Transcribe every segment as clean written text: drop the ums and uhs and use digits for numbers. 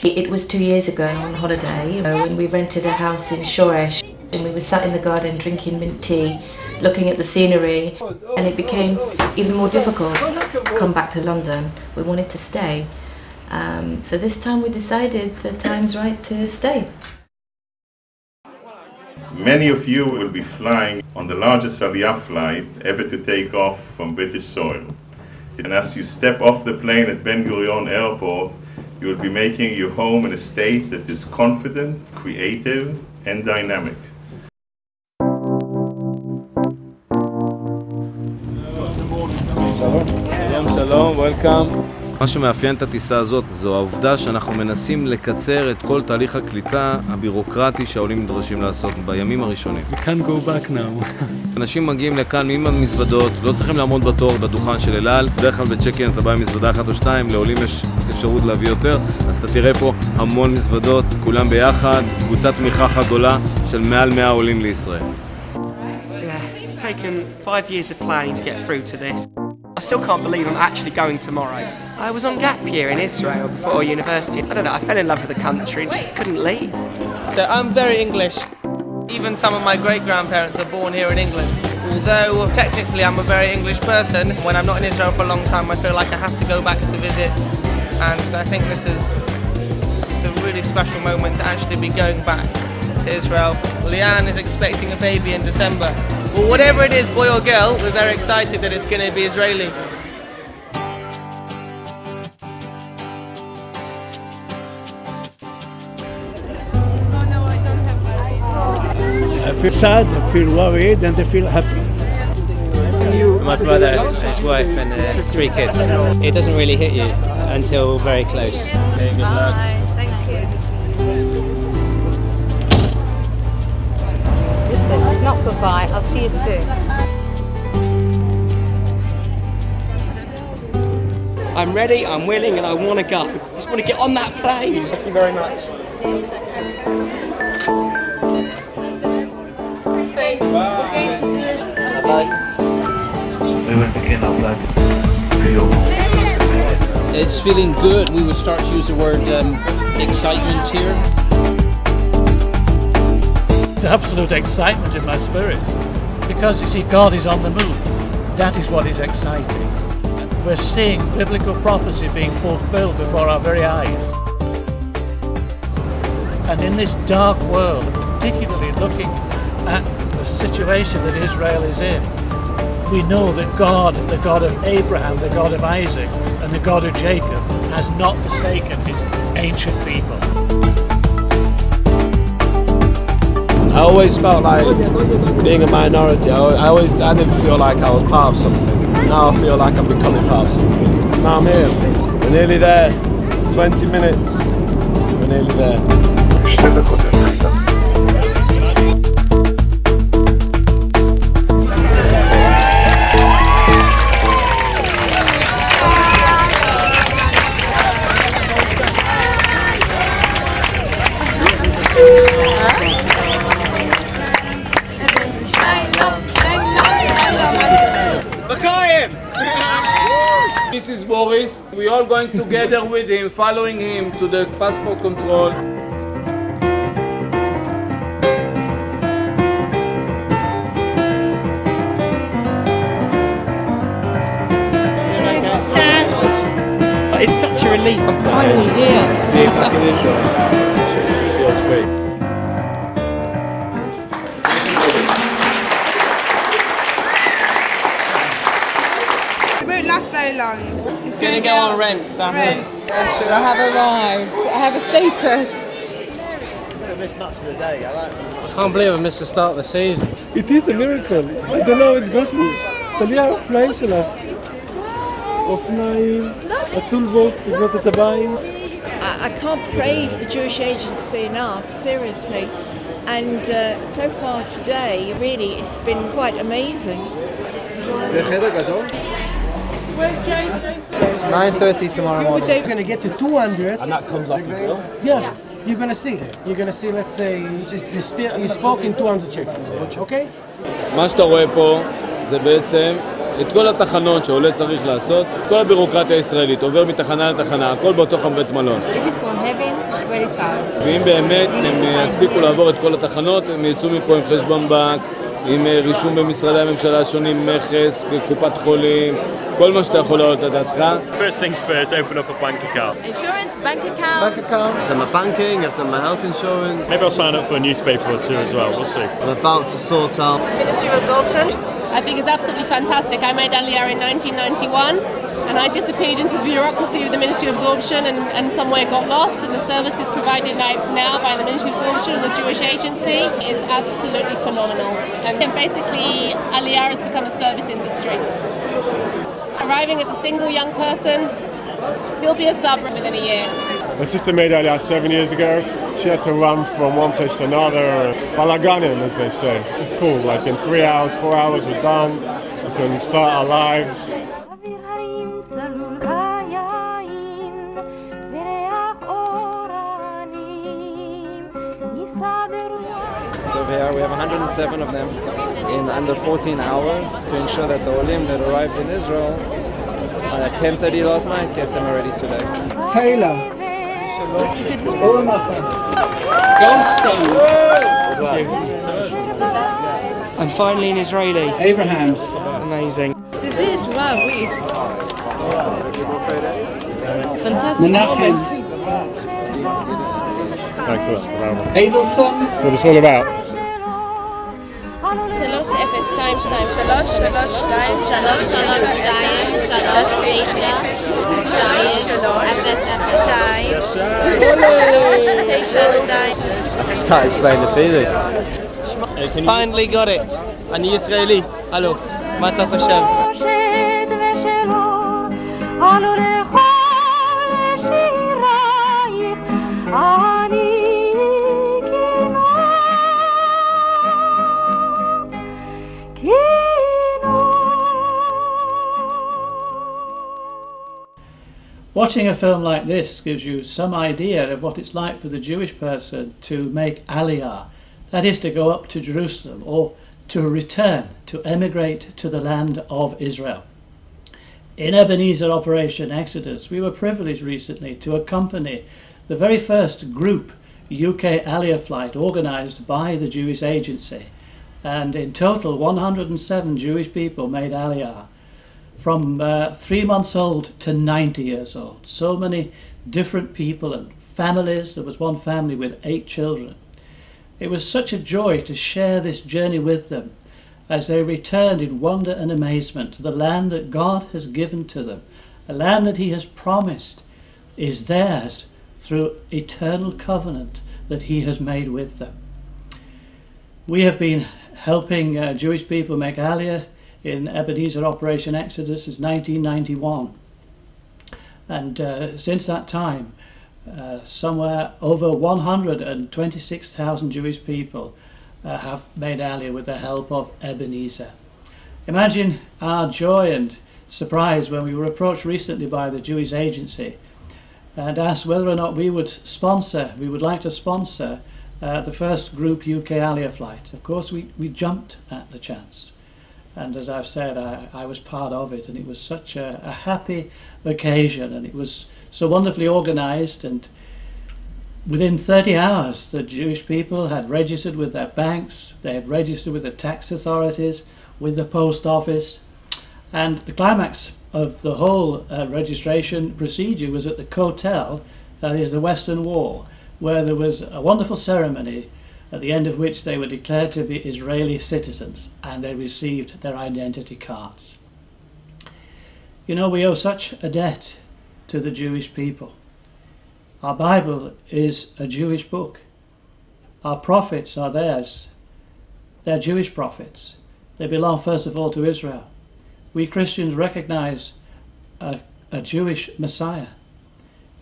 It was 2 years ago on holiday when we rented a house in Shoresh and we were sat in the garden drinking mint tea, looking at the scenery, and it became even more difficult to come back to London. We wanted to stay. So this time we decided the time's right to stay. Many of you will be flying on the largest Aliyah flight ever to take off from British soil. And as you step off the plane at Ben Gurion Airport, you will be making your home in a state that is confident, creative, and dynamic. Shalom, shalom, welcome. מה שמאפיין את הטיסה הזאת זו העובדה שאנחנו מנסים לקצר את כל תהליך הקליטה הבירוקרטי שהעולים נדרשים לעשות בימים הראשונים. We can't go back now. אנשים מגיעים לכאן עם המזוודות, לא צריכים לעמוד בתור בדוכן של אל על. בדרך כלל בצ'ק-אין אתה בא עם מזוודה אחת או שתיים, לעולים יש אפשרות להביא יותר, אז אתה תראה פה המון מזוודות, כולם ביחד, קבוצת תמיכה אחת גדולה של מעל 100 עולים לישראל. It's taken 5 years of planning to get through to this. I still can't believe I'm actually going tomorrow. I was on gap year in Israel before university. I don't know, I fell in love with the country and just couldn't leave. So I'm very English. Even some of my great-grandparents are born here in England. Although technically I'm a very English person, when I'm not in Israel for a long time I feel like I have to go back to visit. And I think it's a really special moment to actually be going back to Israel. Leanne is expecting a baby in December. Well, whatever it is, boy or girl, we're very excited that it's going to be Israeli. I feel sad, I feel worried, and I feel happy. My brother, his wife, and 3 kids. It doesn't really hit you until very close. Okay, good luck. Thank you. Listen, it's not goodbye. I'll see you soon. I'm ready, I'm willing, and I want to go. I just want to get on that plane. Thank you very much. Bye. We will begin our flight to your home. It's feeling good. We would start to use the word excitement here. It's absolute excitement in my spirit. Because you see, God is on the move. That is what is exciting. We're seeing biblical prophecy being fulfilled before our very eyes. And in this dark world, particularly looking at the situation that Israel is in, we know that God, the God of Abraham, the God of Isaac, and the God of Jacob, has not forsaken his ancient people. I always felt like being a minority. I didn't feel like I was part of something. Now I feel like I'm becoming part of something. Now I'm here. We're nearly there. 20 minutes. We're nearly there. This is Boris. We're all going together with him, following him to the passport control. It's such a relief, I'm finally here. It's being back in Israel. It just feels great. It won't last very long. It's going to go on rent, that's it. So I have arrived. I have a status. I missed much of the day, I like it. I can't believe I missed the start of the season. It is a miracle. I don't know how it's got me. תליה האופניים שלך. אופניים, הטולבוקס, לבנות את הבית. I can't praise the Jewish Agency enough, seriously. And so far today, really, it's been quite amazing. זה חדר גדול? Where's Jason? 9:30 tomorrow morning. We're going to get to 200. And that comes off the bill? Yeah. You're going to see. You're going to see, let's say, you spoke in 200 shekels. Okay? מה שאתה רואה פה זה בעצם את כל התחנות שעולה צריך לעשות, כל הבירוקרטיה הישראלית עובר מתחנה לתחנה, הכל באותו בית מלון. from heaven, very far. ואם באמת הם יספיקו לעבור את כל התחנות, הם יצאו מפה עם חשבון בנק, עם רישום במשרדי הממשלה השונים, מכס, קופת חולים, כל מה שאתה יכול לעלות על דעתך. First things first, open up a bank account. Insurance, bank account. Bank account. I've done my banking, I've done my health insurance. Maybe I'll sign up for a newspaper or two as well, we'll see. I'm about to sort out Ministry of Absorption. I think it's absolutely fantastic. I made Aliyah in 1991 and I disappeared into the bureaucracy of the Ministry of Absorption and somewhere got lost, and the services provided now by the Ministry of Absorption and the Jewish Agency is absolutely phenomenal. And basically Aliyah has become a service industry. Arriving as a single young person, he'll be a sub within a year. My sister made Aliyah 7 years ago. She had to run from one place to another. Balaganim, as they say. It's just cool. Like in 3 hours, 4 hours, we're done. We can start our lives. So over here we have 107 of them in under 14 hours to ensure that the Olim that arrived in Israel at 10:30 last night get them already today. Taylor. Goldstone. I'm finally in Israeli. Abrahams. Amazing. Fantastic. Menachem. Excellent. Adelson. That's what it's all about. 3-2-3-3-3-2-9-3-2-9-3-2-9 I just can't explain the feeling. Finally got it. אני ישראלי. הלו, מה אתה חושב? Watching a film like this gives you some idea of what it's like for the Jewish person to make Aliyah, that is to go up to Jerusalem or to return, to emigrate to the land of Israel. In Ebenezer Operation Exodus, we were privileged recently to accompany the very first group UK Aliyah flight organised by the Jewish Agency, and in total 107 Jewish people made Aliyah, from 3 months old to 90 years old. So many different people and families. There was one family with 8 children. It was such a joy to share this journey with them as they returned in wonder and amazement to the land that God has given to them, a land that He has promised is theirs through eternal covenant that He has made with them. We have been helping Jewish people make Aliyah in Ebenezer Operation Exodus since 1991, and since that time somewhere over 126,000 Jewish people have made Aliyah with the help of Ebenezer. Imagine our joy and surprise when we were approached recently by the Jewish Agency and asked whether or not we would like to sponsor the first group UK Aliyah flight. Of course we jumped at the chance. And as I've said, I was part of it, and it was such a happy occasion, and it was so wonderfully organised, and within 30 hours the Jewish people had registered with their banks, they had registered with the tax authorities, with the post office, and the climax of the whole registration procedure was at the Kotel, that is the Western Wall, where there was a wonderful ceremony at the end of which they were declared to be Israeli citizens and they received their identity cards. You know, we owe such a debt to the Jewish people. Our Bible is a Jewish book. Our prophets are theirs. They're Jewish prophets. They belong first of all to Israel. We Christians recognize a Jewish Messiah.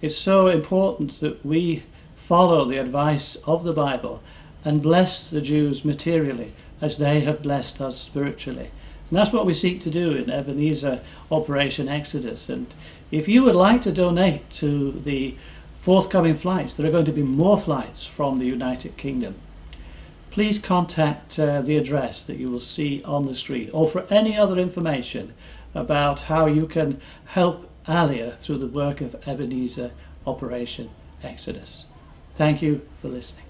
It's so important that we follow the advice of the Bible and bless the Jews materially as they have blessed us spiritually. And that's what we seek to do in Ebenezer Operation Exodus. And if you would like to donate to the forthcoming flights, there are going to be more flights from the United Kingdom, please contact the address that you will see on the street, or for any other information about how you can help Aliyah through the work of Ebenezer Operation Exodus. Thank you for listening.